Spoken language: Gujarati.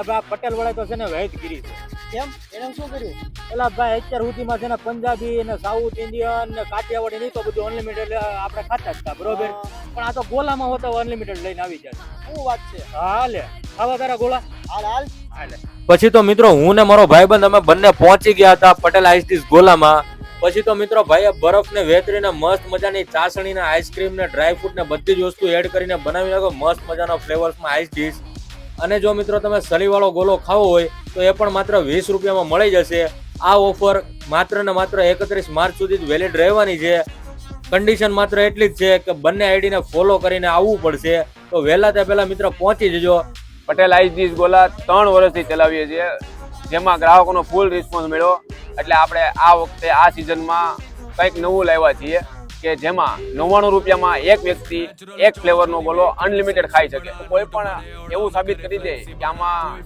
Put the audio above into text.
ભાઈ પટેલ વાળા તો છે ને વેત કરી છે. કેમ એને શું કર્યું? એટલે ભાઈ અત્યાર સુધીમાં છે ને પંજાબી ને સાઉથ ઇન્ડિયન ને કાઠિયાવાડી નહીં તો બધું અનલિમિટેડ આપણે ખાતા જ હતા બરોબર. પણ આ તો ગોલામાં હોતો અનલિમિટેડ લઈને આવી જાય. શું વાત છે? હા લે ખાવા તારા ગોળા. હાલ પછી તો મિત્રો હું ને મારો ભાઈબંધ અમે બંને પહોંચી ગયા હતા પટેલ આઈસ ડીશ ગોલામાં. પછી તો મિત્રો ભાઈએ બરફ ને વેતરીને મસ્ત મજાની ચાસણી ને આઈસ્ક્રીમ ને ડ્રાયફ્રૂટ ને બધી જ વસ્તુ એડ કરીને બનાવી નાખો મસ્ત મજાનો ફ્લેવર્સમાં આઈસ ડીશ. અને જો મિત્રો તમે સલીવાળો ગોલો ખાવો હોય તો એ પણ માત્ર 20 રૂપિયામાં મળી જશે. આ ઓફર માત્ર ને માત્ર 31 માર્ચ સુધી જ વેલિડ રહેવાની છે. કન્ડિશન માત્ર એટલી જ છે કે બંને આઈડીને ફોલો કરીને આવવું પડશે. તો વહેલા તે પહેલા મિત્રો પહોંચી જજો. પટેલ આઈસ ડીશ ગોલા 3 વર્ષથી ચલાવીએ છીએ, જેમાં ગ્રાહકોનો ફૂલ રિસ્પોન્સ મળ્યો. એટલે આપણે આ વખતે આ સિઝનમાં કંઈક નવું લાવ્યા છીએ કે જેમાં 99 રૂપિયામાં એક વ્યક્તિ એક ફ્લેવરનો ગોલો અનલિમિટેડ ખાઈ શકે. કોઈ પણ એવું સાબિત કરી દે કે આમાં